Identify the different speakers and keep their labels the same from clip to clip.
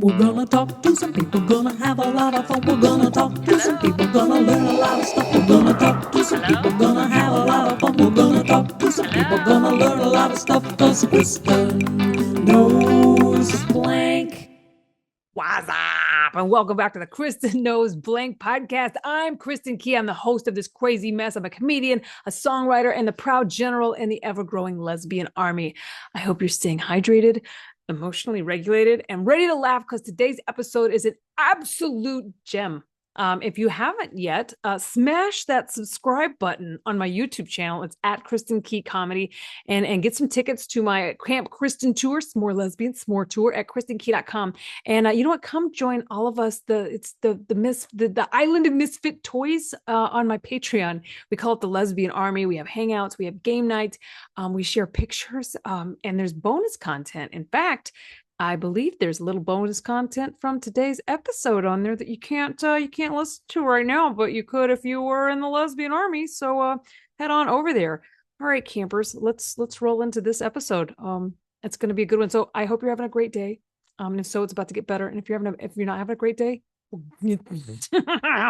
Speaker 1: We're gonna talk to some people, gonna have a lot of fun. We're gonna talk to some people, gonna learn a lot of stuff. We're gonna talk to some people, gonna have a lot of fun. We're gonna talk to some people, gonna learn a lot of stuff. Cause Kristin knows blank.
Speaker 2: What's up? And welcome back to the Kristin Knows Blank podcast. I'm Kristin Key. I'm the host of this crazy mess. I'm a comedian, a songwriter, and the proud general in the ever-growing lesbian army. I hope you're staying hydrated, emotionally regulated, and ready to laugh because today's episode is an absolute gem. If you haven't yet, smash that subscribe button on my YouTube channel. It's at Kristin Key Comedy, and get some tickets to my Camp Kristin tour, S'more Lesbian S'more tour at KristinKey.com. And you know what? Come join all of us. The Island of Misfit Toys on my Patreon. We call it the Lesbian Army. We have hangouts. We have game nights. We share pictures, and there's bonus content. In fact, I believe there's a little bonus content from today's episode on there that you can't listen to right now, but you could if you were in the lesbian army. So head on over there. All right, campers, let's roll into this episode. It's going to be a good one. So I hope you're having a great day. And if so, it's about to get better. And if you're not having a great day,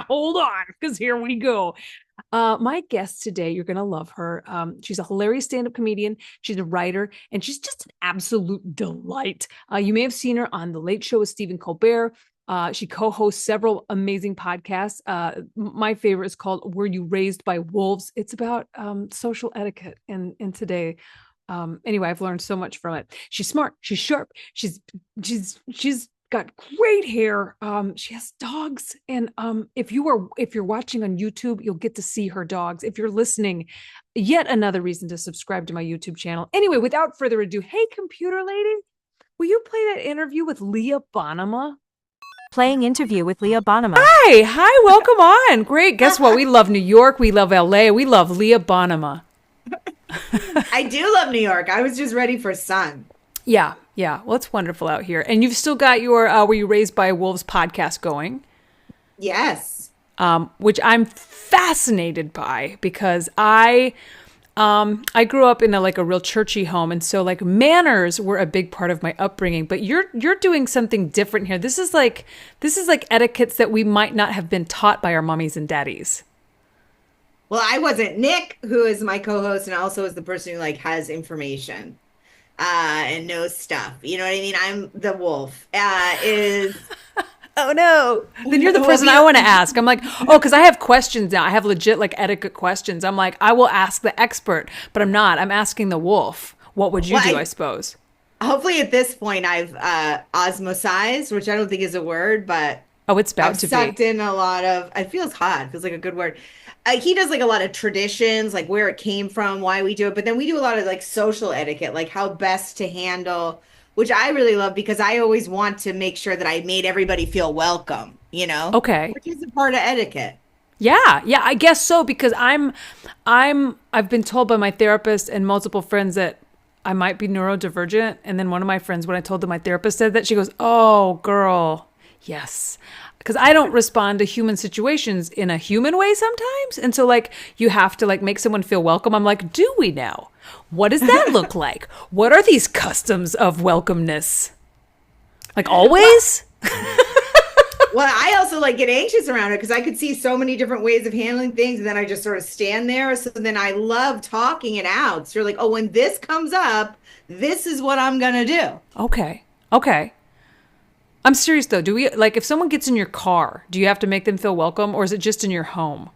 Speaker 2: hold on, because here we go. My guest today, you're gonna love her. She's a hilarious stand-up comedian. She's a writer, and she's just an absolute delight. You may have seen her on The Late Show with Stephen Colbert. She co-hosts several amazing podcasts. My favorite is called "Were You Raised by Wolves?" It's about social etiquette in today. Anyway, I've learned so much from it. She's smart. She's sharp. She's got great hair. She has dogs. And if you're watching on YouTube, you'll get to see her dogs. If you're listening, yet another reason to subscribe to my YouTube channel. Anyway, without further ado, hey, computer lady, will you play that interview with Leah Bonnema?
Speaker 3: Playing interview with Leah Bonnema.
Speaker 2: Hi, welcome on. Great. Guess what? We love New York. We love LA. We love Leah Bonnema.
Speaker 4: I do love New York. I was just ready for sun.
Speaker 2: Yeah. Well, it's wonderful out here. And you've still got your Were You Raised by Wolves podcast going.
Speaker 4: Yes.
Speaker 2: Which I'm fascinated by because I grew up in a real churchy home. And so like manners were a big part of my upbringing, but you're doing something different here. This is like etiquettes that we might not have been taught by our mommies and daddies.
Speaker 4: Well, I wasn't. Nick, who is my co-host and also is the person who has information. And knows stuff. You know what I mean? I'm the wolf.
Speaker 2: Oh no. Then you're the person I want to ask. I'm like, because I have questions now. I have legit etiquette questions. I'm like, I will ask the expert, but I'm not. I'm asking the wolf. What would you do, I suppose?
Speaker 4: Hopefully at this point I've osmosized, which I don't think is a word, but
Speaker 2: it's about to be.
Speaker 4: I've sucked in a lot of, it feels hot. It feels like a good word. He does a lot of traditions, like where it came from, why we do it. But then we do a lot of social etiquette, like how best to handle, which I really love because I always want to make sure that I made everybody feel welcome,
Speaker 2: Okay.
Speaker 4: Which is a part of etiquette.
Speaker 2: Yeah, I guess so, because I've been told by my therapist and multiple friends that I might be neurodivergent. And then one of my friends, when I told them my therapist said that, she goes, "Oh, girl, yes." Because I don't respond to human situations in a human way sometimes. And so you have to make someone feel welcome. I'm like, do we now? What does that look like? What are these customs of welcomeness? Always?
Speaker 4: Well, I also get anxious around it because I could see so many different ways of handling things. And then I just sort of stand there. So then I love talking it out. So you're like, oh, when this comes up, this is what I'm going to do.
Speaker 2: Okay. I'm serious though. Do we if someone gets in your car, do you have to make them feel welcome, or is it just in your home?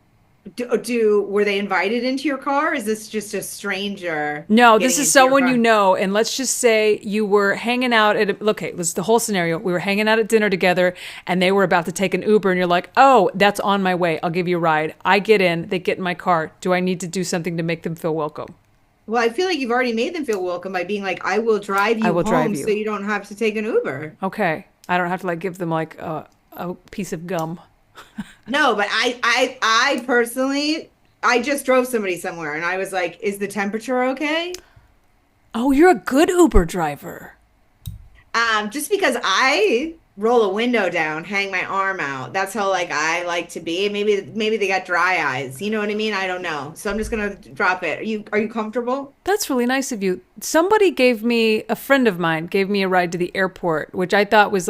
Speaker 4: Were they invited into your car? Is this just a stranger?
Speaker 2: No, this is someone you know. And let's just say you were hanging out let's the whole scenario. We were hanging out at dinner together and they were about to take an Uber and you're like, "Oh, that's on my way. I'll give you a ride." I get in, they get in my car. Do I need to do something to make them feel welcome?
Speaker 4: Well, I feel like you've already made them feel welcome by being like, "I will drive you home so you don't have to take an Uber."
Speaker 2: Okay. I don't have to give them a piece of gum.
Speaker 4: No, but I personally, I just drove somebody somewhere and I was like, "Is the temperature okay?"
Speaker 2: Oh, you're a good Uber driver.
Speaker 4: Just because I roll a window down, hang my arm out. That's how I like to be. Maybe they got dry eyes. You know what I mean? I don't know. So I'm just gonna drop it. Are you comfortable?
Speaker 2: That's really nice of you. A friend of mine gave me a ride to the airport, which I thought was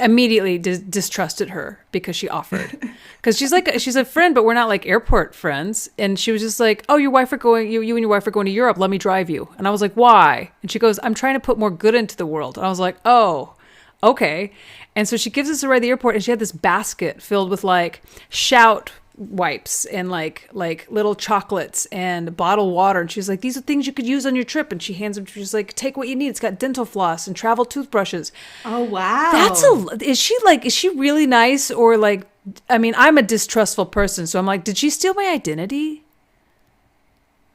Speaker 2: immediately distrusted her because she offered. Because she's a friend, but we're not like airport friends. And she was just like, oh, you and your wife are going to Europe. Let me drive you. And I was like, why? And she goes, I'm trying to put more good into the world. And I was like, oh, okay. And so she gives us a ride to the airport, and she had this basket filled with like Shout wipes and like little chocolates and bottled water. And she's like, these are things you could use on your trip. And she hands them. She's like, take what you need. It's got dental floss and travel toothbrushes.
Speaker 4: Oh, wow.
Speaker 2: Is she really nice? Or like, I mean, I'm a distrustful person. So I'm like, did she steal my identity?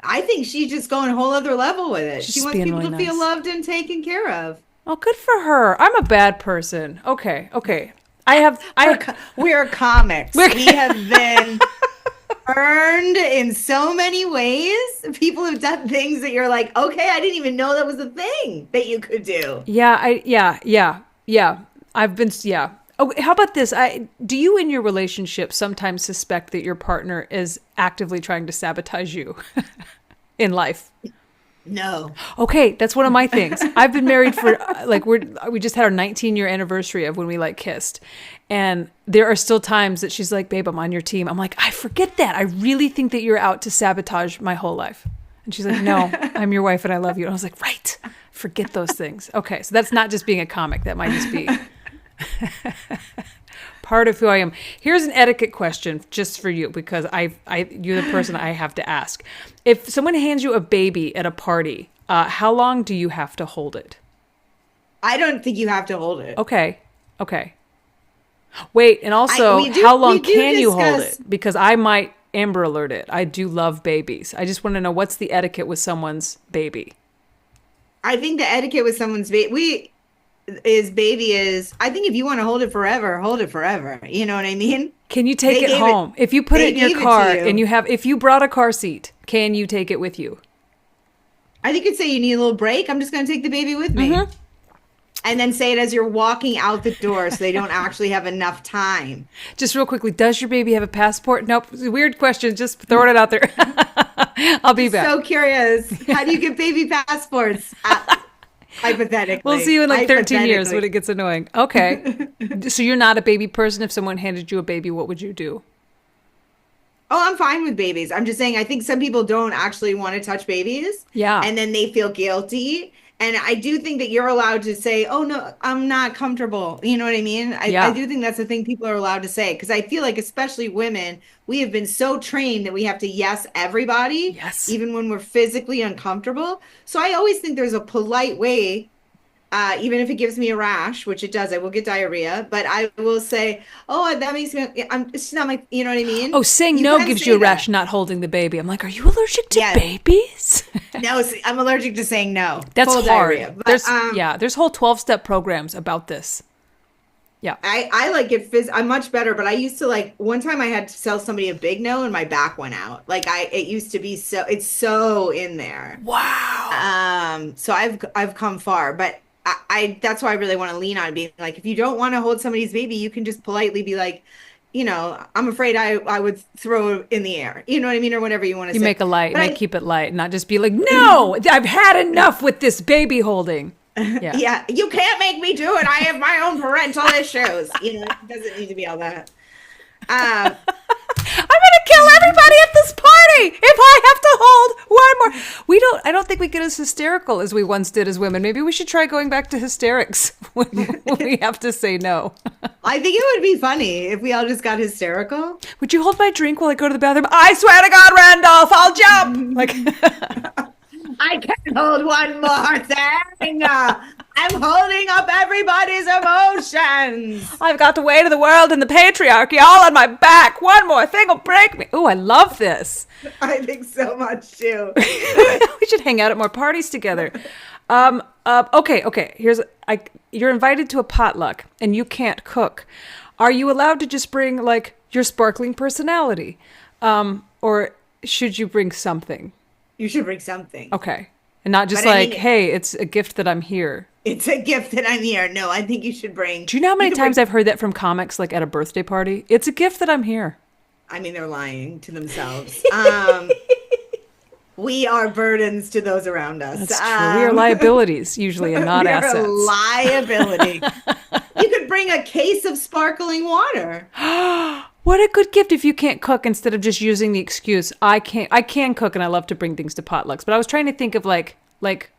Speaker 4: I think she's just going a whole other level with it.
Speaker 2: She's
Speaker 4: She wants
Speaker 2: being
Speaker 4: people
Speaker 2: really
Speaker 4: to feel
Speaker 2: nice.
Speaker 4: loved and taken care of.
Speaker 2: Oh, good for her. I'm a bad person. Okay.
Speaker 4: We're comics. We have been burned in so many ways. People have done things that you're like, okay, I didn't even know that was a thing that you could do.
Speaker 2: Yeah. I've been, yeah. Oh, how about this? Do you in your relationship sometimes suspect that your partner is actively trying to sabotage you in life?
Speaker 4: No.
Speaker 2: Okay, that's one of my things. I've been married for like we just had our 19-year anniversary of when we like kissed. And there are still times that she's like, babe, I'm on your team. I'm like, I forget that. I really think that you're out to sabotage my whole life. And she's like, no, I'm your wife and I love you. And I was like, right. Forget those things. Okay, so that's not just being a comic. That might just be part of who I am. Here's an etiquette question just for you, because you're the person I have to ask. If someone hands you a baby at a party, how long do you have to hold it?
Speaker 4: I don't think you have to hold it.
Speaker 2: Okay. Wait, and also, how long can you hold it? Because I might Amber Alert it. I do love babies. I just want to know, what's the etiquette with someone's baby?
Speaker 4: I think the etiquette with someone's baby is, I think if you want to hold it forever, hold it forever. You know what I mean?
Speaker 2: Can you take it home? If you put it in your car and if you brought a car seat, can you take it with you?
Speaker 4: I think you'd say you need a little break. I'm just going to take the baby with me. Mm-hmm. And then say it as you're walking out the door so they don't actually have enough time. Just
Speaker 2: real quickly, does your baby have a passport? Nope. Weird question. Just throwing it out there. I'll be back.
Speaker 4: So curious. How do you get baby passports? Hypothetically.
Speaker 2: We'll see you in like 13 years when it gets annoying. Okay. So you're not a baby person. If someone handed you a baby, what would you do?
Speaker 4: Oh, I'm fine with babies. I'm just saying, I think some people don't actually want to touch babies.
Speaker 2: Yeah.
Speaker 4: And then they feel guilty. And I do think that you're allowed to say, oh, no, I'm not comfortable. You know what I mean? I do think that's the thing people are allowed to say. Because I feel like, especially women, we have been so trained that we have to yes everybody.
Speaker 2: Yes.
Speaker 4: Even when we're physically uncomfortable. So I always think there's a polite way, even if it gives me a rash, which it does, I will get diarrhea. But I will say, oh, that makes me, it's not my, you know what I mean?
Speaker 2: Oh, saying no gives you a rash, not holding the baby. I'm like, are you allergic to babies?
Speaker 4: No, I'm allergic to saying no.
Speaker 2: That's hard. Diarrhea. But, there's whole 12-step programs about this. Yeah.
Speaker 4: I like it. I'm much better, but I used to one time I had to tell somebody a big no and my back went out. It used to be it's so in there.
Speaker 2: Wow.
Speaker 4: So I've come far, but I that's why I really want to lean on being like, if you don't want to hold somebody's baby, you can just politely be like, you know, I'm afraid I would throw it in the air. You know what I mean? Or whatever you want to say.
Speaker 2: You make a light, keep it light, not just be like, no, I've had enough with this baby holding. Yeah.
Speaker 4: Yeah. You can't make me do it. I have my own parental issues. You know, it doesn't need to be all that.
Speaker 2: I'm going to kill everybody at this party if I have to hold one more. I don't think we get as hysterical as we once did as women. Maybe we should try going back to hysterics when we have to say no.
Speaker 4: I think it would be funny if we all just got hysterical.
Speaker 2: Would you hold my drink while I go to the bathroom? I swear to God, Randolph, I'll jump.
Speaker 4: I can't hold one more thing. I'm holding up everybody's emotions.
Speaker 2: I've got the weight of the world and the patriarchy all on my back. One more thing will break me. Oh, I love this.
Speaker 4: I think so much too.
Speaker 2: We should hang out at more parties together. Okay. You're invited to a potluck and you can't cook. Are you allowed to just bring your sparkling personality? Or should you bring something?
Speaker 4: You should bring something.
Speaker 2: Okay. And not just hey, it's a gift that I'm here.
Speaker 4: It's a gift that I'm here. No, I think you should bring.
Speaker 2: Do you know how many times I've heard that from comics, at a birthday party? It's a gift that I'm here.
Speaker 4: I mean, they're lying to themselves. We are burdens to those around us.
Speaker 2: That's true. We are liabilities usually and not
Speaker 4: we
Speaker 2: assets.
Speaker 4: are a liability. You could bring a case of sparkling water.
Speaker 2: What a good gift if you can't cook, instead of just using the excuse, I can cook and I love to bring things to potlucks. But I was trying to think of like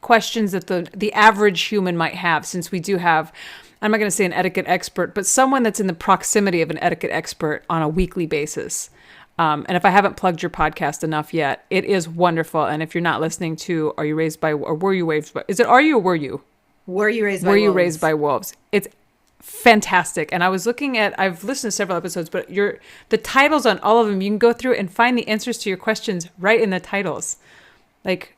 Speaker 2: questions that the average human might have, since we do have, I'm not going to say an etiquette expert, but someone that's in the proximity of an etiquette expert on a weekly basis. And if I haven't plugged your podcast enough yet, it is wonderful. And if you're not listening to Are You Raised by, or Were You Raised by, is it Are You or Were You?
Speaker 4: Were You Raised by
Speaker 2: Were
Speaker 4: Wolves?
Speaker 2: You Raised by Wolves? It's fantastic. And I was looking at, I've listened to several episodes, but the titles on all of them, you can go through and find the answers to your questions right in the titles. Like,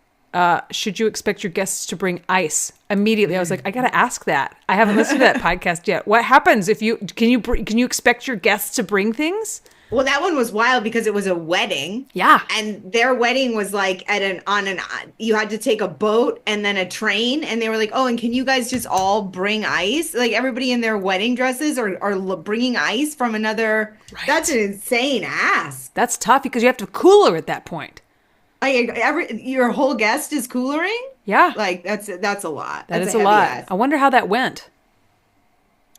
Speaker 2: should you expect your guests to bring ice? Immediately, I was like, I got to ask that. I haven't listened to that podcast yet. What happens if can you expect your guests to bring things?
Speaker 4: Well, that one was wild because it was a wedding.
Speaker 2: Yeah.
Speaker 4: And their wedding was like you had to take a boat and then a train. And they were like, oh, and can you guys just all bring ice? Like everybody in their wedding dresses are bringing ice from another. Right. That's an insane ask.
Speaker 2: That's tough because you have to cooler at that point.
Speaker 4: Like your whole guest is coolering?
Speaker 2: Yeah.
Speaker 4: Like that's a lot.
Speaker 2: That's a lot. Ask. I wonder how that went.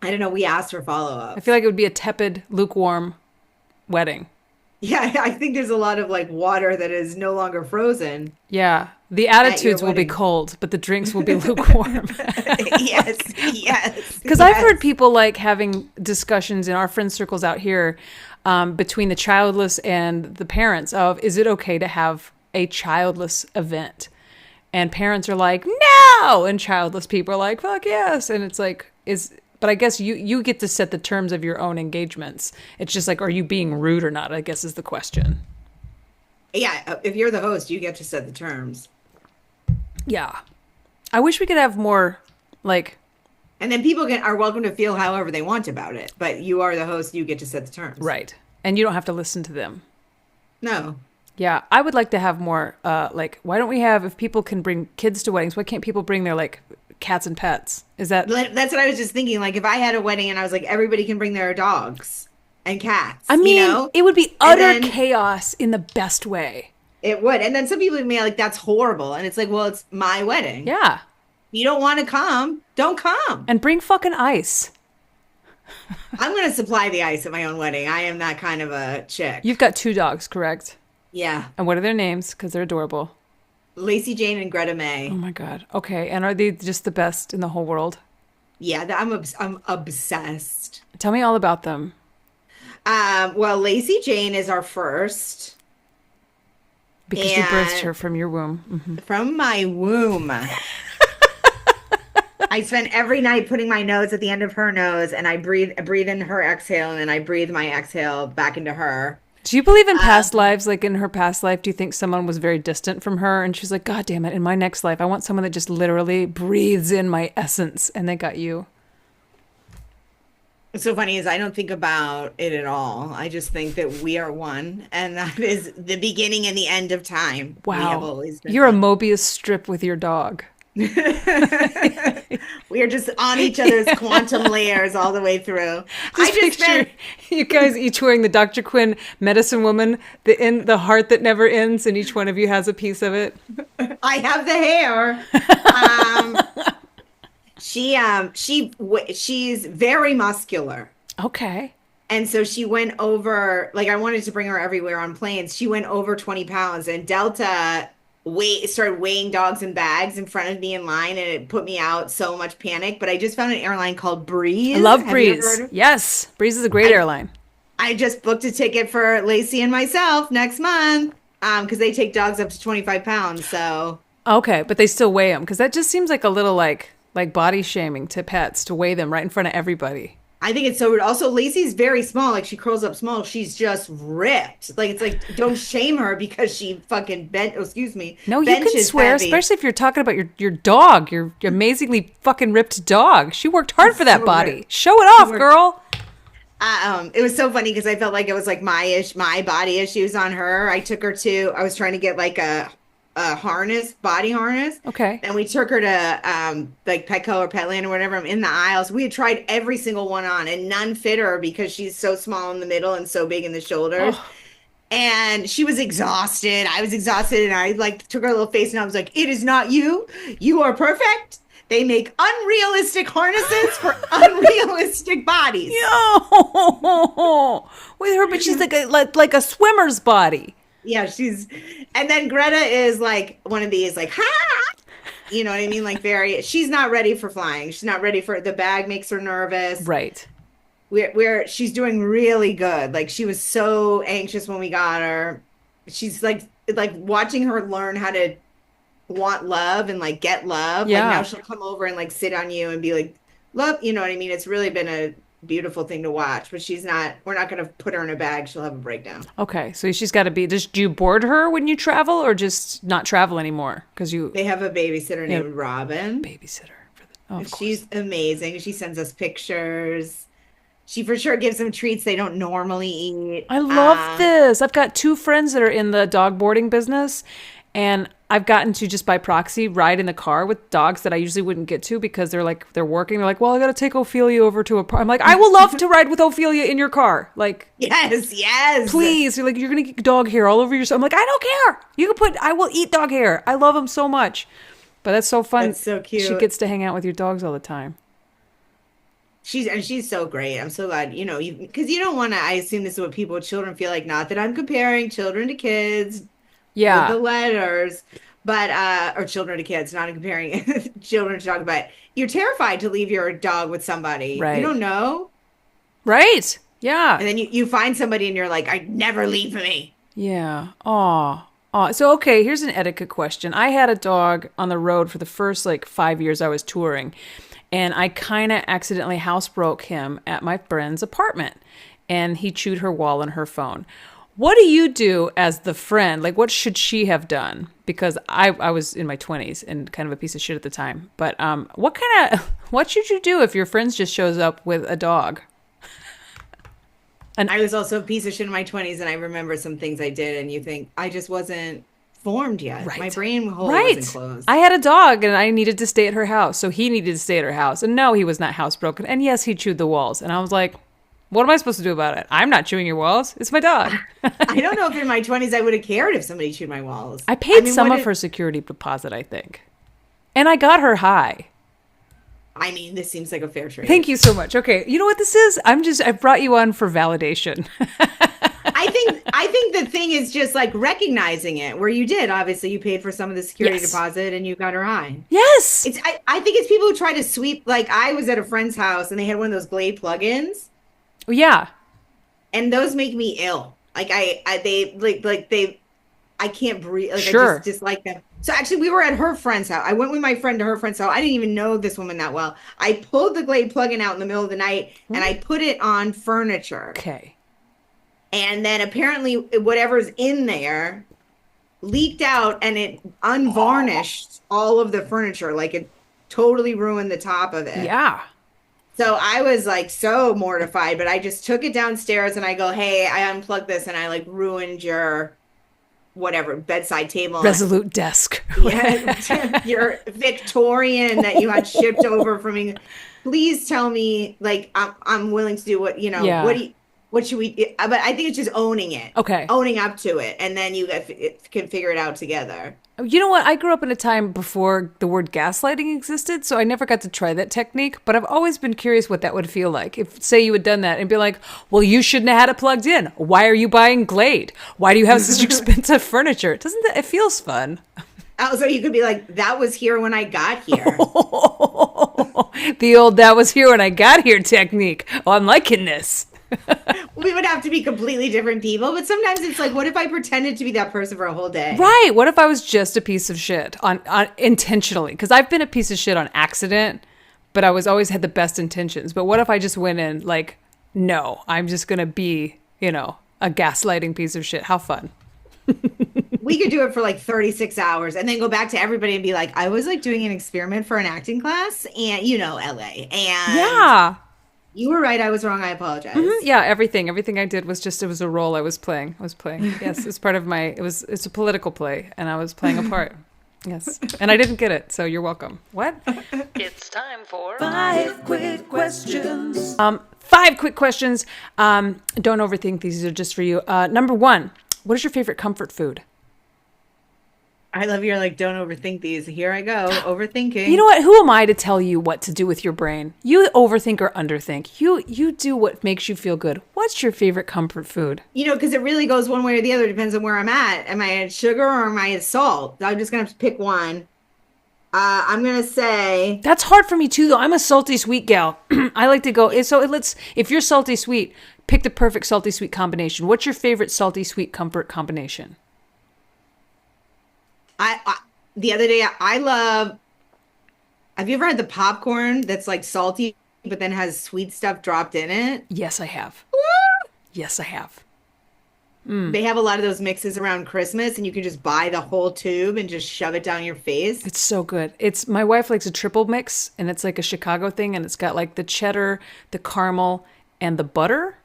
Speaker 4: I don't know. We asked for follow-up.
Speaker 2: I feel like it would be a tepid, lukewarm wedding.
Speaker 4: Yeah, I think there's a lot of like water that is no longer frozen.
Speaker 2: Yeah. The attitudes will be cold, but the drinks will be lukewarm.
Speaker 4: Yes.
Speaker 2: Because I've heard people like having discussions in our friend circles out here between the childless and the parents of, is it okay to have a childless event? And parents are like, no! And childless people are like, fuck yes. And it's like, but I guess you get to set the terms of your own engagements. It's just like, are you being rude or not, I guess is the question.
Speaker 4: Yeah, if you're the host, you get to set the terms.
Speaker 2: Yeah. I wish we could have more, like...
Speaker 4: And then people are welcome to feel however they want about it. But you are the host, you get to set the terms.
Speaker 2: Right. And you don't have to listen to them.
Speaker 4: No.
Speaker 2: Yeah, I would like to have more, why don't we have, if people can bring kids to weddings, why can't people bring their, like... cats and pets? Is that...
Speaker 4: That's what I was just thinking. Like, if I had a wedding and I was like, everybody can bring their dogs and cats.
Speaker 2: I mean,
Speaker 4: you know?
Speaker 2: It would be utter chaos in the best way.
Speaker 4: It would. And then some people would be like, that's horrible. And it's like, well, it's my wedding.
Speaker 2: Yeah.
Speaker 4: You don't want to come, don't come.
Speaker 2: And bring fucking ice.
Speaker 4: I'm going to supply the ice at my own wedding. I am that kind of a chick.
Speaker 2: You've got 2 dogs, correct?
Speaker 4: Yeah.
Speaker 2: And what are their names? Because they're adorable.
Speaker 4: Lacey Jane and Greta May.
Speaker 2: Oh my God. Okay. And are they just the best in the whole world?
Speaker 4: Yeah, I'm obsessed.
Speaker 2: Tell me all about them.
Speaker 4: Well, Lacey Jane is our first.
Speaker 2: Because you birthed her from your womb. Mm-hmm.
Speaker 4: From my womb. I spent every night putting my nose at the end of her nose, and I breathe in her exhale, and then I breathe my exhale back into her.
Speaker 2: Do you believe in past lives? Like in her past life, do you think someone was very distant from her and she's like, God damn it, in my next life, I want someone that just literally breathes in my essence, and they got you?
Speaker 4: What's so funny is I don't think about it at all. I just think that we are one, and that is the beginning and the end of time.
Speaker 2: Wow.
Speaker 4: We have always been
Speaker 2: You're
Speaker 4: one.
Speaker 2: a Mobius strip with your dog.
Speaker 4: We are just on each other's quantum layers all the way through.
Speaker 2: I just picture you guys each wearing the Dr. Quinn medicine woman, the heart that never ends, and each one of you has a piece of it.
Speaker 4: I have the hair. She's very muscular.
Speaker 2: Okay.
Speaker 4: And so she went over, like I wanted to bring her everywhere on planes. She went over 20 pounds, and Delta started weighing dogs in bags in front of me in line, and it put me out so much panic. But I just found an airline called Breeze.
Speaker 2: I love Breeze. Yes. Breeze is a great airline.
Speaker 4: I just booked a ticket for Lacey and myself next month because they take dogs up to 25 pounds. So
Speaker 2: okay, but they still weigh them, because that just seems like a little like body shaming to pets to weigh them right in front of everybody.
Speaker 4: I think it's so rude. Also, Lacey's very small. Like, she curls up small. She's just ripped. Like, it's like, don't shame her because she fucking
Speaker 2: No, you can swear,
Speaker 4: heavy.
Speaker 2: especially if you're talking about your dog, your amazingly fucking ripped dog. She worked hard for that body.
Speaker 4: Ripped.
Speaker 2: Show it off, girl.
Speaker 4: It was so funny because I felt like it was like my body issues on her. I was trying to get like a body harness.
Speaker 2: Okay.
Speaker 4: And we took her to like Petco or Petland or whatever. I'm in the aisles. We had tried every single one on, and none fit her because she's so small in the middle and so big in the shoulders. Oh. And she was exhausted. I was exhausted, and I like took her little face, and I was like, "It is not you. You are perfect. They make unrealistic harnesses for unrealistic bodies."
Speaker 2: Yo, with her, but she's like a swimmer's body.
Speaker 4: Yeah, and then Greta is like one of these, like, ha, you know what I mean? Like she's not ready for flying. She's not ready for the bag makes her nervous.
Speaker 2: Right.
Speaker 4: She's doing really good. Like she was so anxious when we got her. She's like watching her learn how to want love and like get love.
Speaker 2: Yeah.
Speaker 4: Like now she'll come over and like sit on you and be like, love, you know what I mean? It's really been a beautiful thing to watch, but we're not going to put her in a bag. She'll have a breakdown.
Speaker 2: Okay. So she's got to be, do you board her when you travel or just not travel anymore?
Speaker 4: They have a babysitter named Robin.
Speaker 2: Babysitter.
Speaker 4: She's amazing. She sends us pictures. She for sure gives them treats they don't normally eat.
Speaker 2: I love this. I've got 2 friends that are in the dog boarding business, and I've gotten to just by proxy ride in the car with dogs that I usually wouldn't get to because they're working. They're like, well, I got to take Ophelia over to a park. I'm like, I will love to ride with Ophelia in your car. Like,
Speaker 4: yes.
Speaker 2: Please. You're like, you're going to get dog hair all over yourself. I'm like, I don't care. I will eat dog hair. I love them so much. But that's so fun.
Speaker 4: That's so cute.
Speaker 2: She gets to hang out with your dogs all the time.
Speaker 4: She's so great. I'm so glad, because you don't want to, I assume this is what people with children feel like, not that I'm comparing children to kids.
Speaker 2: Yeah.
Speaker 4: With the letters, but, or children to kids, not comparing children to dogs, but you're terrified to leave your dog with somebody.
Speaker 2: Right.
Speaker 4: You don't know.
Speaker 2: Right. Yeah.
Speaker 4: And then you find somebody and you're like, I'd never leave me.
Speaker 2: Yeah. Aw. So, okay, here's an etiquette question. I had a dog on the road for the first 5 years I was touring. And I kind of accidentally housebroke him at my friend's apartment. And he chewed her wall and her phone. What do you do as the friend? Like, what should she have done? Because I was in my 20s and kind of a piece of shit at the time. But what should you do if your friend just shows up with a dog?
Speaker 4: And I was also a piece of shit in my 20s, and I remember some things I did, and you think, I just wasn't formed yet. Right. My brain hole wasn't closed.
Speaker 2: I had a dog, and I needed to stay at her house, so he needed to stay at her house. And no, he was not housebroken. And yes, he chewed the walls. And I was like, what am I supposed to do about it? I'm not chewing your walls. It's my dog.
Speaker 4: I don't know if in my 20s I would have cared if somebody chewed my walls.
Speaker 2: I paid some of her security deposit, I think. And I got her high.
Speaker 4: I mean, this seems like a fair trade.
Speaker 2: Thank you so much. Okay, you know what this is? I brought you on for validation.
Speaker 4: I think the thing is just recognizing it, where you did. Obviously, you paid for some of the security deposit and you got her high.
Speaker 2: Yes.
Speaker 4: I think it's people who try to sweep. Like, I was at a friend's house and they had one of those Glade plugins.
Speaker 2: Oh, yeah.
Speaker 4: And those make me ill. Like, I can't breathe. Like,
Speaker 2: sure.
Speaker 4: I just dislike them. So actually, we were at her friend's house. I went with my friend to her friend's house. I didn't even know this woman that well. I pulled the Glade plug-in out in the middle of the night and I put it on furniture.
Speaker 2: Okay.
Speaker 4: And then apparently whatever's in there leaked out and it unvarnished all of the furniture. Like, it totally ruined the top of it.
Speaker 2: Yeah.
Speaker 4: So I was so mortified, but I just took it downstairs and I go, hey, I unplugged this and I ruined your whatever bedside table,
Speaker 2: Resolute desk,
Speaker 4: your Victorian that you had shipped over from England. Please tell me, I'm willing to do what what should we? But I think it's just owning it.
Speaker 2: Okay,
Speaker 4: owning up to it, and then you can figure it out together.
Speaker 2: You know what? I grew up in a time before the word gaslighting existed, so I never got to try that technique, but I've always been curious what that would feel like. If, say, you had done that and be like, well, you shouldn't have had it plugged in. Why are you buying Glade? Why do you have such expensive furniture? It feels fun.
Speaker 4: Also, you could be like, that was here when I got here.
Speaker 2: The old that was here when I got here technique. Oh, I'm liking this.
Speaker 4: We would have to be completely different people, but sometimes it's like, what if I pretended to be that person for a whole day?
Speaker 2: Right. What if I was just a piece of shit on intentionally? Because I've been a piece of shit on accident, but I always had the best intentions. But what if I just went in no, I'm just going to be, a gaslighting piece of shit. How fun.
Speaker 4: We could do it for 36 hours and then go back to everybody and be like, I was doing an experiment for an acting class and LA. And yeah. You were right. I was wrong. I apologize.
Speaker 2: Mm-hmm. Yeah, everything I did was it was a role I was playing. Yes, it's part of it's a political play, and I was playing a part. Yes, and I didn't get it, so you're welcome. What?
Speaker 1: It's time for 5 quick questions.
Speaker 2: 5 quick questions. Don't overthink these. These are just for you. Number 1, What is your favorite comfort food?
Speaker 4: I love your like, don't overthink these. Here I go, overthinking.
Speaker 2: You know what? Who am I to tell you what to do with your brain? You overthink or underthink. You do what makes you feel good. What's your favorite comfort food?
Speaker 4: You know, because it really goes one way or the other. Depends on where I'm at. Am I at sugar or am I at salt? I'm just gonna have to pick one. I'm gonna say
Speaker 2: That's hard for me too, though. I'm a salty sweet gal. I like to go. If you're salty sweet, pick the perfect salty sweet combination. What's your favorite salty sweet comfort combination?
Speaker 4: the other day I love. Have you ever had the popcorn that's like salty but then has sweet stuff dropped in it?
Speaker 2: Yes, I have. Yes, I have.
Speaker 4: They have a lot of those mixes around Christmas, and you can just buy the whole tube and just shove it down your face.
Speaker 2: It's so good. It's my wife likes a triple mix, and it's like a Chicago thing, and it's got like the cheddar, the caramel, and the butter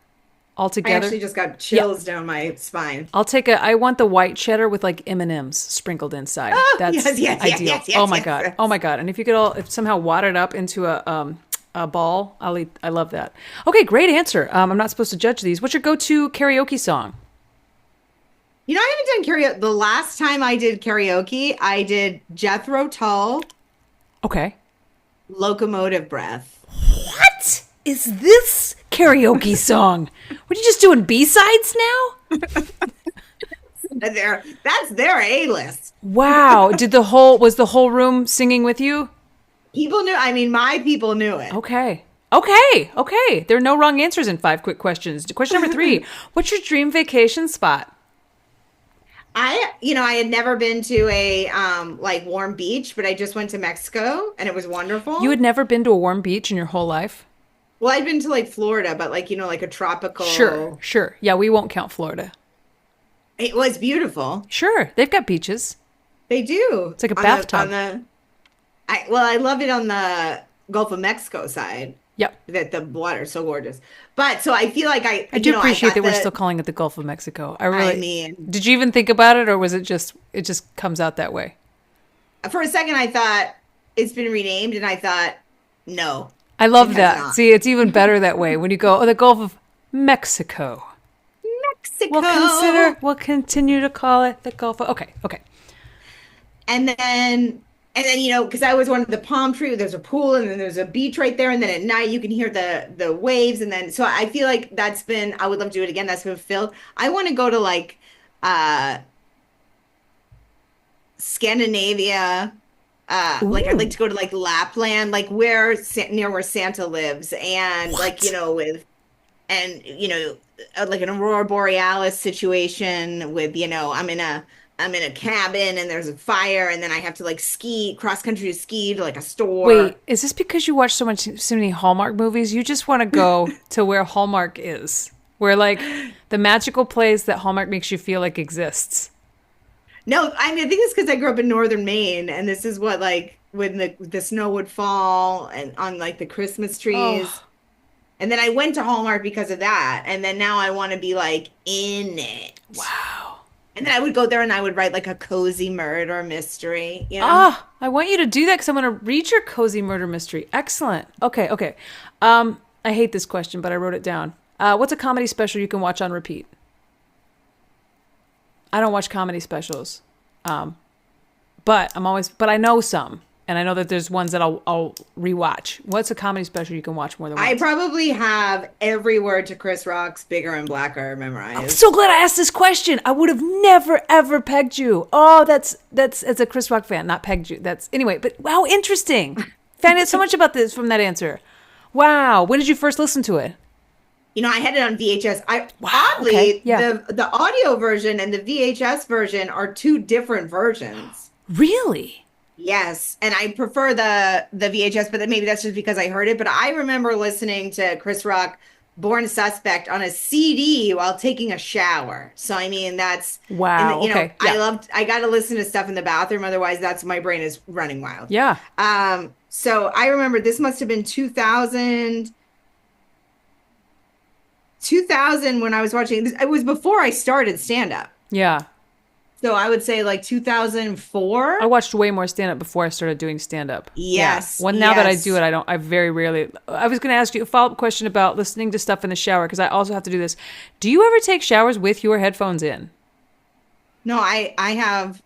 Speaker 2: all
Speaker 4: I
Speaker 2: together.
Speaker 4: actually just got chills down my spine.
Speaker 2: I want the white cheddar with like M&Ms sprinkled inside.
Speaker 4: Oh,
Speaker 2: That's
Speaker 4: yes,
Speaker 2: ideal.
Speaker 4: yes,
Speaker 2: Oh my
Speaker 4: yes,
Speaker 2: God.
Speaker 4: yes.
Speaker 2: Oh my God. And if you could somehow wad it up into a ball, I love that. Okay, great answer. I'm not supposed to judge these. What's your go-to karaoke song?
Speaker 4: You know, I haven't done karaoke. The last time I did karaoke, I did Jethro Tull,
Speaker 2: Okay.
Speaker 4: Locomotive Breath.
Speaker 2: What is this karaoke song? What are you just doing B-sides now?
Speaker 4: That's their A-list.
Speaker 2: Wow. Was the whole room singing with you?
Speaker 4: People knew. I mean, my people knew it.
Speaker 2: Okay. There are no wrong answers in 5 quick questions. Question number 3. What's your dream vacation spot?
Speaker 4: I had never been to a like warm beach, but I just went to Mexico and it was wonderful.
Speaker 2: You had never been to a warm beach in your whole life?
Speaker 4: Well, I'd been to like Florida, but like, like a tropical.
Speaker 2: Sure. Yeah, we won't count Florida.
Speaker 4: It was beautiful.
Speaker 2: Sure. They've got beaches.
Speaker 4: They do.
Speaker 2: It's like a bathtub.
Speaker 4: I love it on the Gulf of Mexico side.
Speaker 2: Yep.
Speaker 4: That the water's so gorgeous. But so I feel like
Speaker 2: I do appreciate that we're still calling it the Gulf of Mexico. Did you even think about it, or was it just comes out that way?
Speaker 4: For a second I thought it's been renamed, and I thought, no.
Speaker 2: I love that. See, it's even better that way when you go, the Gulf of Mexico.
Speaker 4: Mexico.
Speaker 2: We'll continue to call it the Gulf of, okay.
Speaker 4: And then because I always wanted the palm tree, there's a pool and then there's a beach right there. And then at night you can hear the waves. And then, so I feel like I would love to do it again. That's been filled. I want to go to like, Scandinavia. Like I'd like to go to like Lapland, like near where Santa lives. And like, like an Aurora Borealis situation with, I'm in a cabin and there's a fire, and then I have to like cross country to ski to like a store.
Speaker 2: Wait, is this because you watch so many Hallmark movies? You just want to go to where Hallmark is, where like the magical place that Hallmark makes you feel like exists.
Speaker 4: No, I mean, I think it's because I grew up in northern Maine, and this is what like when the snow would fall and on like the Christmas trees. Oh. And then I went to Hallmark because of that, and then now I want to be like in it.
Speaker 2: Wow.
Speaker 4: And then I would go there and I would write like a cozy murder mystery.
Speaker 2: I want you to do that because I'm going to read your cozy murder mystery. Excellent. Okay. I hate this question, but I wrote it down. What's a comedy special you can watch on repeat? I don't watch comedy specials, but I know some, and I know that there's ones that I'll rewatch. What's a comedy special you can watch more than once?
Speaker 4: I probably have every word to Chris Rock's Bigger and Blacker memorized.
Speaker 2: I'm so glad I asked this question. I would have never ever pegged you. Oh, that's as a Chris Rock fan, not pegged you. Anyway, but how interesting. Found out so much about this from that answer. Wow. When did you first listen to it?
Speaker 4: I had it on VHS. Oddly,
Speaker 2: okay. Yeah.
Speaker 4: The audio version and the VHS version are 2 different versions.
Speaker 2: Really?
Speaker 4: Yes, and I prefer the VHS, but maybe that's just because I heard it. But I remember listening to Chris Rock, Born Suspect, on a CD while taking a shower. So I mean, that's
Speaker 2: wow. Okay, yeah.
Speaker 4: I got to listen to stuff in the bathroom, otherwise my brain is running wild.
Speaker 2: Yeah.
Speaker 4: So I remember this must have been 2000 when I was watching this. It was before I started stand up.
Speaker 2: Yeah.
Speaker 4: So I would say like 2004.
Speaker 2: I watched way more stand-up before I started doing stand-up.
Speaker 4: Yes.
Speaker 2: Yeah. Well, now that I do it, I very rarely. I was going to ask you a follow-up question about listening to stuff in the shower, because I also have to do this. Do you ever take showers with your headphones in?
Speaker 4: No, I have,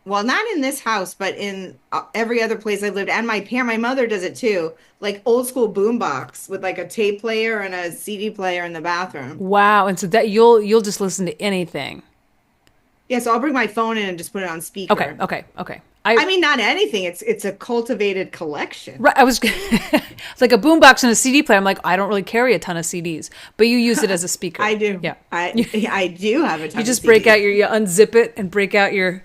Speaker 4: well, not in this house, but in every other place I've lived. And my mother does it too. Like old school boombox with like a tape player and a CD player in the bathroom.
Speaker 2: Wow. And so that you'll just listen to anything.
Speaker 4: Yeah, so I'll bring my phone in and just put it on speaker.
Speaker 2: Okay.
Speaker 4: I mean, not anything. It's a cultivated collection.
Speaker 2: Right, I was it's like a boombox and a CD player. I'm like, I don't really carry a ton of CDs, but you use it as a speaker.
Speaker 4: I do.
Speaker 2: Yeah.
Speaker 4: I do have a ton
Speaker 2: You just
Speaker 4: of
Speaker 2: break
Speaker 4: CDs.
Speaker 2: out you unzip it and break out your,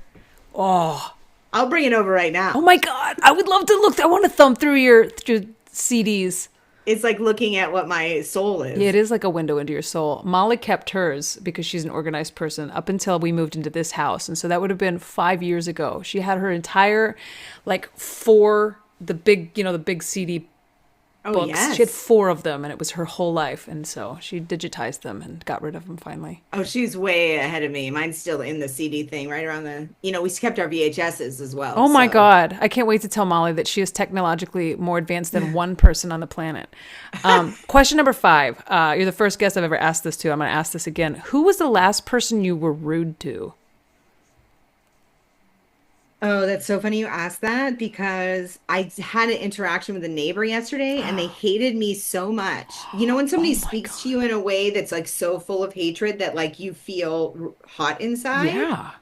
Speaker 2: oh
Speaker 4: I'll bring it over right now.
Speaker 2: my God. I would love to look. I want to thumb through your CDs.
Speaker 4: It's like looking at what my soul is.
Speaker 2: Yeah, it is like a window into your soul. Molly kept hers because she's an organized person up until we moved into this house. And so that would have been 5 years ago. She had her entire, like the big CD books.
Speaker 4: Yes.
Speaker 2: She had 4 of them and it was her whole life. And so she digitized them and got rid of them finally.
Speaker 4: Oh, she's way ahead of me. Mine's still in the CD thing, right around we kept our VHSs as well.
Speaker 2: Oh my
Speaker 4: so.
Speaker 2: God. I can't wait to tell Molly that she is technologically more advanced than one person on the planet. Question number 5. You're the first guest I've ever asked this to. I'm going to ask this again. Who was the last person you were rude to?
Speaker 4: Oh, that's so funny you asked that because I had an interaction with a neighbor yesterday and they hated me so much. You know, when somebody speaks to you in a way that's like so full of hatred that like you feel hot inside.
Speaker 2: Yeah.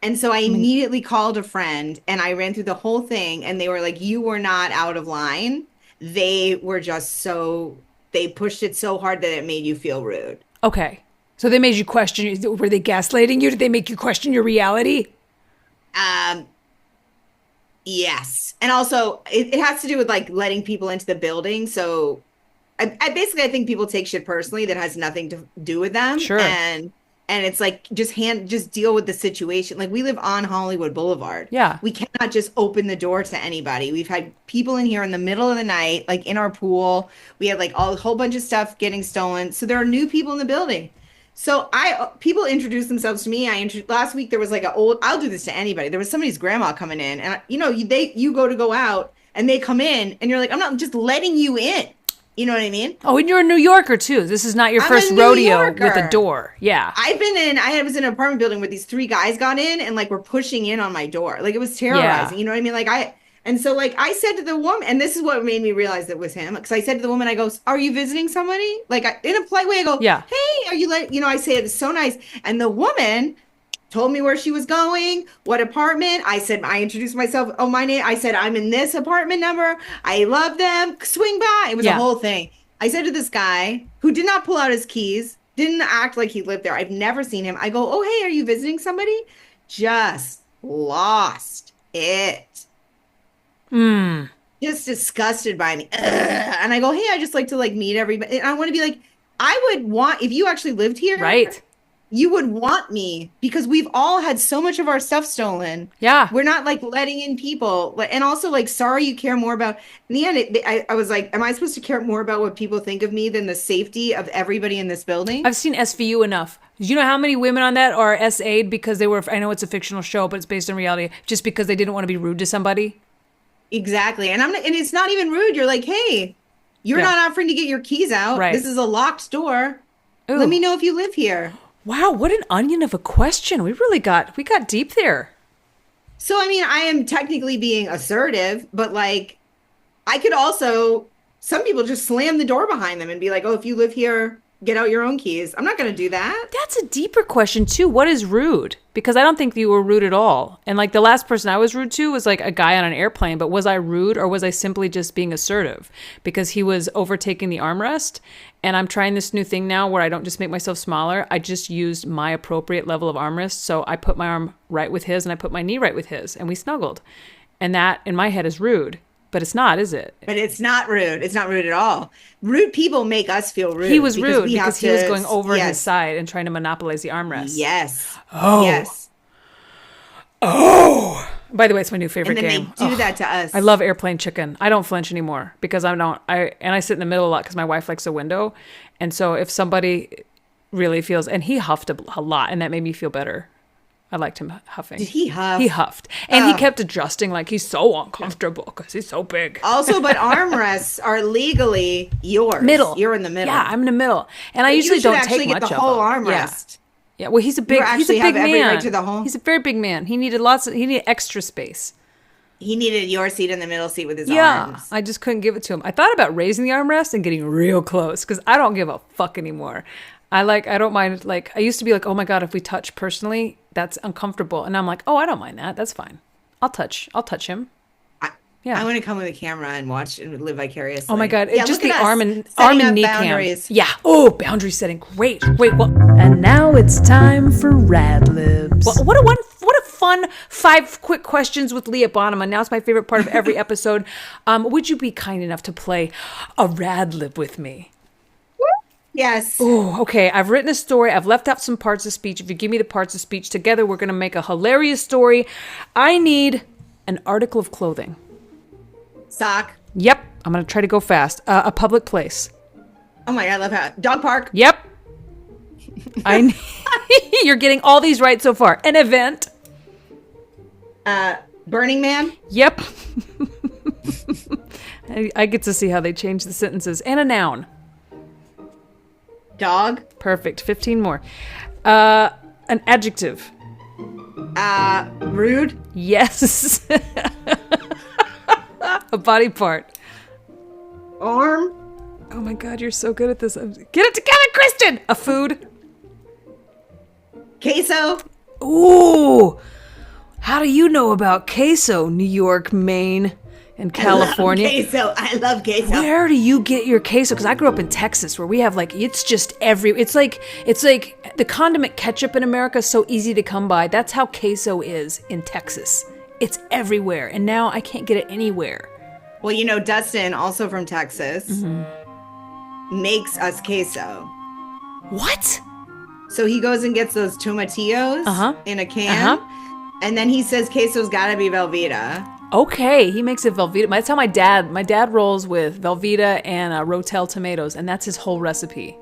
Speaker 4: And so I immediately called a friend and I ran through the whole thing and they were like, you were not out of line. They were just they pushed it so hard that it made you feel rude.
Speaker 2: Okay. So they made you question, were they gaslighting you? Did they make you question your reality?
Speaker 4: Yes. And also it has to do with like letting people into the building. So I think people take shit personally that has nothing to do with them.
Speaker 2: Sure.
Speaker 4: And it's like just deal with the situation. Like we live on Hollywood Boulevard.
Speaker 2: Yeah.
Speaker 4: We cannot just open the door to anybody. We've had people in here in the middle of the night, like in our pool. We had like a whole bunch of stuff getting stolen. So there are new people in the building. So people introduce themselves to me. Last week there was like I'll do this to anybody. There was somebody's grandma coming in and you go out and they come in and you're like, I'm not just letting you in. You know what I mean?
Speaker 2: Oh, and you're a New Yorker too. This is not your first rodeo with a door. Yeah.
Speaker 4: I was in an apartment building where these 3 guys got in and like were pushing in on my door. Like it was terrorizing.
Speaker 2: Yeah.
Speaker 4: You know what I mean? And so like I said to the woman, and this is what made me realize it was him. Because I said to the woman, I go, are you visiting somebody? Like in a polite way, I go,
Speaker 2: yeah.
Speaker 4: Hey, are you I say it's so nice. And the woman told me where she was going, what apartment. I introduced myself. Oh, my name. I said, I'm in this apartment number. I love them. Swing by. It was a whole thing. I said to this guy who did not pull out his keys, didn't act like he lived there. I've never seen him. I go, oh, hey, are you visiting somebody? Just lost it. Just disgusted by me. Ugh. And I go, hey, I just like to like meet everybody. And I want to be like, I would want, if you actually lived here.
Speaker 2: Right.
Speaker 4: You would want me because we've all had so much of our stuff stolen.
Speaker 2: Yeah.
Speaker 4: We're not like letting in people. And also like, sorry, you care more about, in the end, I was like, am I supposed to care more about what people think of me than the safety of everybody in this building?
Speaker 2: I've seen SVU enough. Do you know how many women on that are SA'd because they were, I know it's a fictional show, but it's based on reality, just because they didn't want to be rude to somebody?
Speaker 4: Exactly. And it's not even rude. You're like, hey, you're not offering to get your keys out.
Speaker 2: Right.
Speaker 4: This is a locked door.
Speaker 2: Ooh.
Speaker 4: Let me know if you live here.
Speaker 2: Wow, what an onion of a question. We got deep there.
Speaker 4: So, I mean, I am technically being assertive, but like, I could also, some people just slam the door behind them and be like, oh, if you live here, get out your own keys. I'm not going to do that.
Speaker 2: That's a deeper question too. What is rude? Because I don't think you were rude at all. And like the last person I was rude to was like a guy on an airplane, but was I rude or was I simply just being assertive? Because he was overtaking the armrest. And I'm trying this new thing now where I don't just make myself smaller. I just used my appropriate level of armrest. So I put my arm right with his and I put my knee right with his and we snuggled. And that in my head is rude. But it's not, is it?
Speaker 4: But it's not rude. It's not rude at all. Rude people make us feel rude.
Speaker 2: He was rude because he was going over his side and trying to monopolize the armrest.
Speaker 4: Yes.
Speaker 2: Oh.
Speaker 4: Yes.
Speaker 2: Oh. By the way, it's my new favorite
Speaker 4: game.
Speaker 2: game.
Speaker 4: They do that to us.
Speaker 2: I love airplane chicken. I don't flinch anymore because I sit in the middle a lot because my wife likes a window. And so if somebody really feels, and he huffed a lot and that made me feel better. I liked him huffing.
Speaker 4: Did he huff?
Speaker 2: He huffed. And he kept adjusting like he's so uncomfortable because he's so big.
Speaker 4: Also, but armrests are legally yours.
Speaker 2: Middle.
Speaker 4: You're in the middle.
Speaker 2: Yeah, I'm in the middle. And I usually don't take much of them.
Speaker 4: You should actually get the whole armrest.
Speaker 2: Yeah, well, he's a big
Speaker 4: every
Speaker 2: man.
Speaker 4: right to the home.
Speaker 2: He's a very big man. He needed extra space.
Speaker 4: He needed your seat in the middle seat with his
Speaker 2: Yeah,
Speaker 4: arms.
Speaker 2: I just couldn't give it to him. I thought about raising the armrest and getting real close because I don't give a fuck anymore. I don't mind. Like, I used to be like, oh my God, if we touch personally, that's uncomfortable. And I'm like, oh, I don't mind that. That's fine. I'll touch him. Yeah.
Speaker 4: I want to come with a camera and watch and live vicariously.
Speaker 2: Oh my God.
Speaker 4: Yeah,
Speaker 2: just
Speaker 4: look
Speaker 2: the
Speaker 4: at us,
Speaker 2: arm and
Speaker 4: setting up
Speaker 2: knee
Speaker 4: boundaries.
Speaker 2: cam. Yeah. Oh, boundary setting. Great. Wait, well,
Speaker 1: And now it's time for Rad Libs.
Speaker 2: what a fun 5 quick questions with Leah Bonnema. Now it's my favorite part of every episode. Would you be kind enough to play a Rad Lib with me?
Speaker 4: Yes.
Speaker 2: Oh, okay. I've written a story. I've left out some parts of speech. If you give me the parts of speech together, we're going to make a hilarious story. I need an article of clothing.
Speaker 4: Sock.
Speaker 2: Yep. I'm going to try to go fast. A public place.
Speaker 4: Oh my God, I love how. Dog park.
Speaker 2: Yep. You're getting all these right so far. An event.
Speaker 4: Burning Man.
Speaker 2: Yep. I get to see how they change the sentences. And a noun.
Speaker 4: Dog.
Speaker 2: Perfect. 15 more. An adjective.
Speaker 4: Rude.
Speaker 2: Yes. A body part.
Speaker 4: Arm.
Speaker 2: Oh my God, you're so good at this. Get it together, Kristin! A food.
Speaker 4: Queso.
Speaker 2: Ooh. How do you know about queso, New York, Maine, and California?
Speaker 4: I love queso.
Speaker 2: Where do you get your queso? Because I grew up in Texas, where we have it's just it's like the condiment ketchup in America is so easy to come by. That's how queso is in Texas. It's everywhere, and now I can't get it anywhere.
Speaker 4: Well, Dustin, also from Texas, makes us queso.
Speaker 2: What?
Speaker 4: So he goes and gets those tomatillos in a can, and then he says queso's got to be Velveeta.
Speaker 2: Okay, he makes it Velveeta. That's how my dad rolls with Velveeta and Rotel tomatoes, and that's his whole recipe.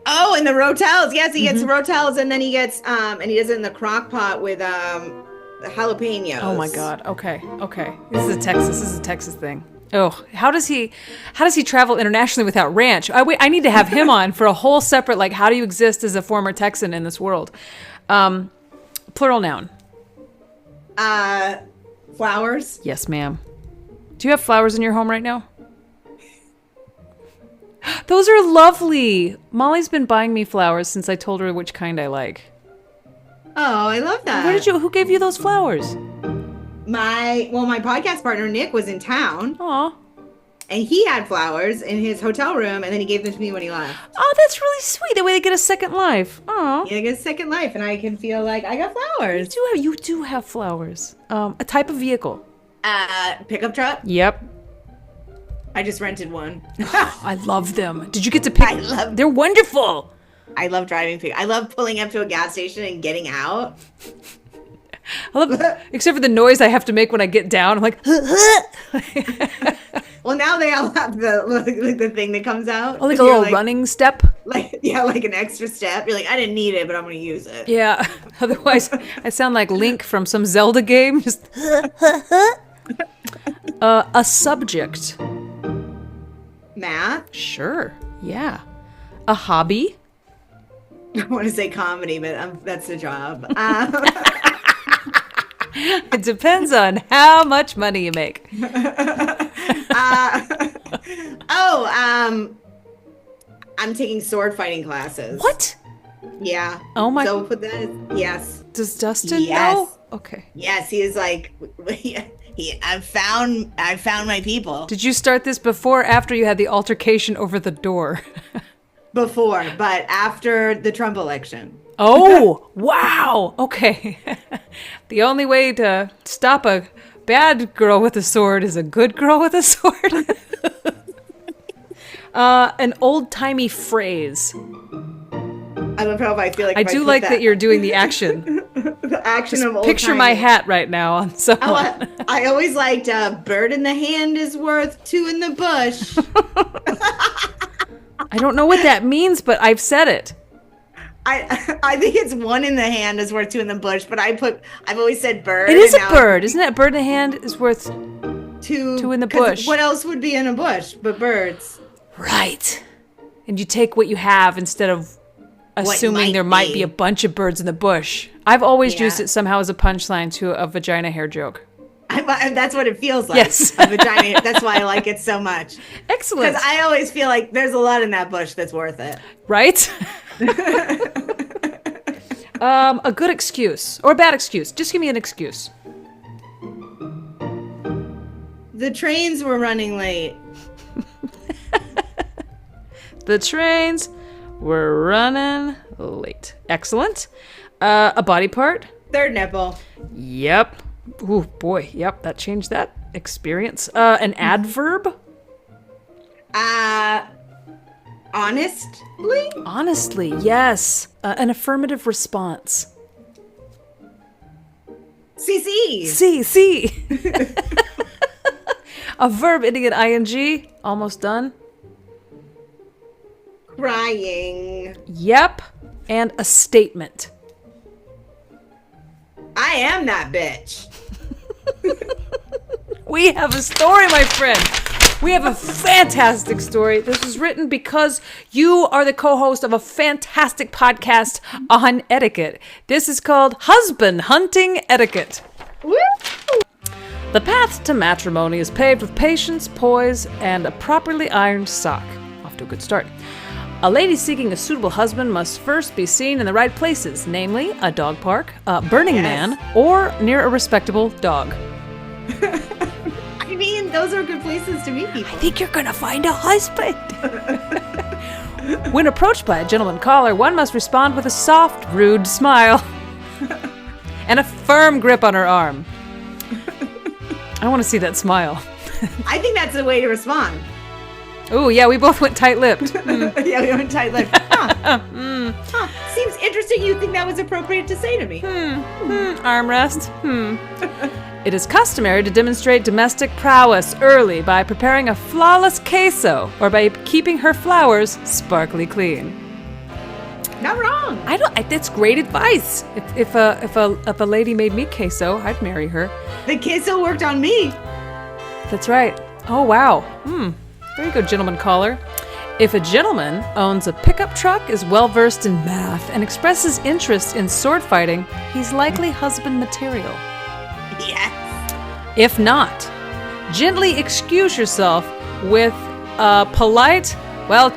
Speaker 4: Oh, and the Rotels. Yes, he gets Rotels, and then he gets and he does it in the crock pot with jalapenos.
Speaker 2: Oh my God. Okay. This is a Texas thing. Oh, how does he travel internationally without ranch? I need to have him on for a whole separate, like, how do you exist as a former Texan in this world? Plural noun.
Speaker 4: Flowers.
Speaker 2: Yes, ma'am. Do you have flowers in your home right now? Those are lovely. Molly's been buying me flowers since I told her which kind I like.
Speaker 4: Oh, I love that.
Speaker 2: Who gave you those flowers?
Speaker 4: My podcast partner Nick was in town.
Speaker 2: Aw.
Speaker 4: And he had flowers in his hotel room, and then he gave them to me when he left.
Speaker 2: Oh, that's really sweet. That way they get a second life. Aw.
Speaker 4: Yeah, I get a second life, and I can feel like I got flowers.
Speaker 2: You do have flowers. A type of vehicle.
Speaker 4: Pickup truck.
Speaker 2: Yep.
Speaker 4: I just rented one.
Speaker 2: I love them. Did you get to pick? They're wonderful.
Speaker 4: I love driving. I love pulling up to a gas station and getting out.
Speaker 2: I love, except for the noise I have to make when I get down. I'm like,
Speaker 4: well, now they all have the thing that comes out.
Speaker 2: Oh, like a little running step.
Speaker 4: Like an extra step. You're like, I didn't need it, but I'm going to use it.
Speaker 2: Yeah. Otherwise, I sound like Link from some Zelda game. Just a subject.
Speaker 4: Math.
Speaker 2: Sure. Yeah. A hobby.
Speaker 4: I want to say comedy, but that's the job.
Speaker 2: It depends on how much money you make.
Speaker 4: I'm taking sword fighting classes.
Speaker 2: What?
Speaker 4: Yeah.
Speaker 2: Oh my.
Speaker 4: So put that. Yes.
Speaker 2: Does Dustin know? Okay.
Speaker 4: Yes, he is like. I found my people.
Speaker 2: Did you start this before or after you had the altercation over the door?
Speaker 4: Before, but after the Trump election.
Speaker 2: Oh, wow. Okay. The only way to stop a bad girl with a sword is a good girl with a sword. An old-timey phrase.
Speaker 4: I love how I feel like
Speaker 2: I do like that you're doing the action.
Speaker 4: The action
Speaker 2: Just
Speaker 4: of old
Speaker 2: picture
Speaker 4: timey.
Speaker 2: my hat right now on someone.
Speaker 4: I always liked bird in the hand is worth two in the bush.
Speaker 2: I don't know what that means, but I've said it.
Speaker 4: I think it's one in the hand is worth two in the bush, but I've always said bird.
Speaker 2: It is a bird, isn't it? A bird in the hand is worth
Speaker 4: two
Speaker 2: in the bush.
Speaker 4: What else would be in a bush but birds?
Speaker 2: Right. And you take what you have instead of assuming there might be a bunch of birds in the bush. I've always used it somehow as a punchline to a vagina hair joke.
Speaker 4: That's what it feels like.
Speaker 2: Yes.
Speaker 4: A vagina. That's why I like it so much.
Speaker 2: Excellent.
Speaker 4: Because I always feel like there's a lot in that bush that's worth it.
Speaker 2: Right? A good excuse or a bad excuse. Just give me an excuse.
Speaker 4: The trains were running late.
Speaker 2: The trains were running late. Excellent. A body part?
Speaker 4: Third nipple.
Speaker 2: Yep. Ooh, boy. Yep, that changed that experience. An adverb?
Speaker 4: Honestly?
Speaker 2: Honestly, yes. An affirmative response.
Speaker 4: CC.
Speaker 2: See. A verb ending in ing. Almost done.
Speaker 4: Crying.
Speaker 2: Yep. And a statement.
Speaker 4: I am that bitch.
Speaker 2: We have a story, my friend. We have a fantastic story. This was written because you are the co-host of a fantastic podcast on etiquette. This is called Husband Hunting Etiquette.
Speaker 4: Woo!
Speaker 2: The path to matrimony is paved with patience, poise, and a properly ironed sock. Off to a good start. A lady seeking a suitable husband must first be seen in the right places, namely a dog park, a Burning Man, or near a respectable dog.
Speaker 4: I mean, those are good places to meet people.
Speaker 2: I think you're gonna find a husband. When approached by a gentleman caller, one must respond with a soft, rude smile and a firm grip on her arm. I want to see that smile.
Speaker 4: I think that's the way to respond.
Speaker 2: Ooh, yeah, we both went tight-lipped.
Speaker 4: Yeah, we went tight-lipped. Seems interesting you think that was appropriate to say to me.
Speaker 2: Armrest. It is customary to demonstrate domestic prowess early by preparing a flawless queso or by keeping her flowers sparkly clean.
Speaker 4: Not wrong.
Speaker 2: That's great advice. If a lady made me queso, I'd marry her.
Speaker 4: The queso worked on me.
Speaker 2: That's right. Oh, wow. Very good, gentleman caller. If a gentleman owns a pickup truck, is well-versed in math, and expresses interest in sword fighting, he's likely husband material.
Speaker 4: Yes.
Speaker 2: If not, gently excuse yourself with a polite, well,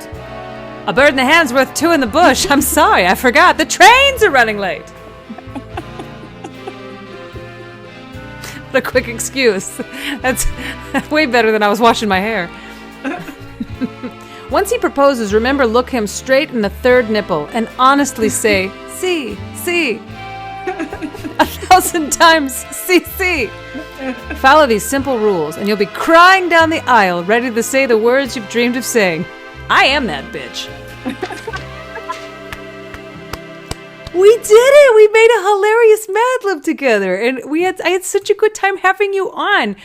Speaker 2: a bird in the hand's worth two in the bush. I'm sorry, I forgot. The trains are running late. What a quick excuse. That's way better than I was washing my hair. Once he proposes, remember, look him straight in the third nipple and honestly say, see. 1,000 times, see. Follow these simple rules and you'll be crying down the aisle, ready to say the words you've dreamed of saying. I am that bitch. We did it! We made a hilarious Mad Lib together, and I had such a good time having you on.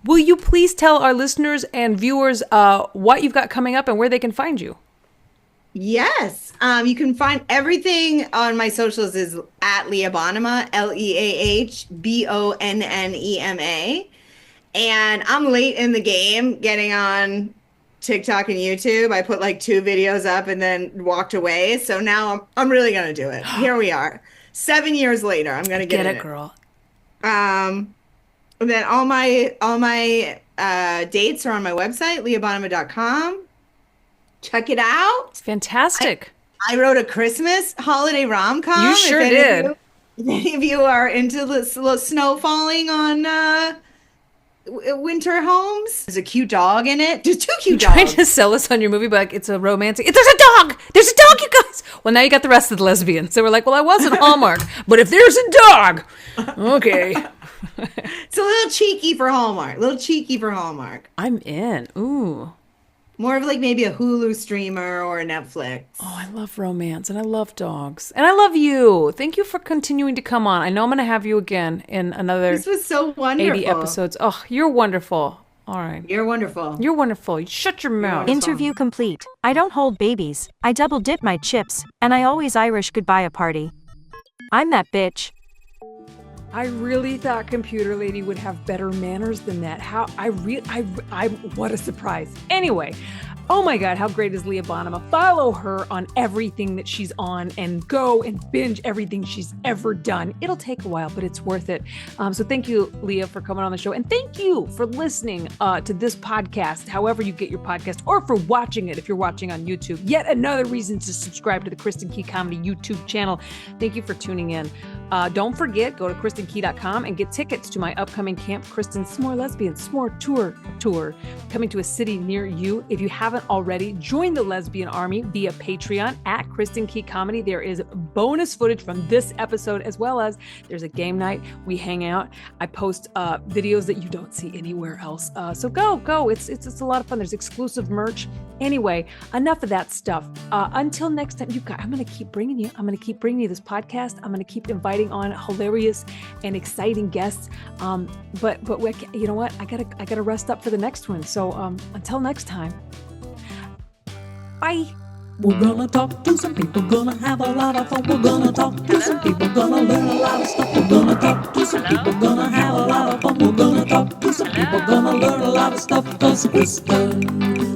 Speaker 2: Will you please tell our listeners and viewers what you've got coming up and where they can find you?
Speaker 4: Yes. You can find everything on my socials is at Leah Bonnema, LeahBonnema. And I'm late in the game getting on TikTok and YouTube. I put like 2 videos up and then walked away. So now I'm really going to do it. Here we are. 7 years later, I'm going to get it,
Speaker 2: girl.
Speaker 4: And then all my dates are on my website, leahbonnema.com. Check it out.
Speaker 2: It's fantastic.
Speaker 4: I wrote a Christmas holiday rom-com.
Speaker 2: You sure did.
Speaker 4: If any of you are into the snow falling on winter homes, there's a cute dog in it. There's 2 cute dogs.
Speaker 2: Trying to sell us on your movie, but like, it's a romantic. There's a dog. There's a dog, you guys. Well, now you got the rest of the lesbians. So we're like, well, I wasn't Hallmark, but if there's a dog, okay.
Speaker 4: It's a little cheeky for Hallmark.
Speaker 2: I'm in. Ooh.
Speaker 4: More of like maybe a Hulu streamer or a Netflix.
Speaker 2: Oh, I love romance and I love dogs and I love you. Thank you for continuing to come on. I know I'm going to have you again in another
Speaker 4: This was so wonderful.
Speaker 2: 80 episodes. Oh, you're wonderful. All right.
Speaker 4: You're wonderful.
Speaker 2: You're wonderful. You shut your mouth.
Speaker 3: Interview complete. I don't hold babies. I double dip my chips, and I always Irish goodbye a party. I'm that bitch.
Speaker 2: I really thought Computer Lady would have better manners than that. What a surprise. Anyway, Oh my God, how great is Leah Bonnema? Follow her on everything that she's on and go and binge everything she's ever done. It'll take a while, but it's worth it. So thank you, Leah, for coming on the show. And thank you for listening to this podcast, however you get your podcast, or for watching it if you're watching on YouTube. Yet another reason to subscribe to the Kristin Key Comedy YouTube channel. Thank you for tuning in. Don't forget, go to KristinKey.com and get tickets to my upcoming Camp Kristin S'more Lesbian S'more Tour coming to a city near you. If you haven't already, join the lesbian army via Patreon at Kristin Key Comedy. There is bonus footage from this episode, as well as there's a game night. We hang out. I post videos that you don't see anywhere else. So go. It's a lot of fun. There's exclusive merch. Anyway, enough of that stuff. Until next time, I'm going to keep bringing you this podcast. I'm going to keep inviting on hilarious and exciting guests. But you know what? I gotta rest up for the next one. So until next time. Bye.
Speaker 1: We're gonna talk to some people, gonna have a lot of fun. We're gonna talk to some people, gonna learn a lot of stuff. We're gonna talk to some people, gonna have a lot of fun. We're gonna talk to some people, gonna learn a lot of stuff. 'Cause Kristin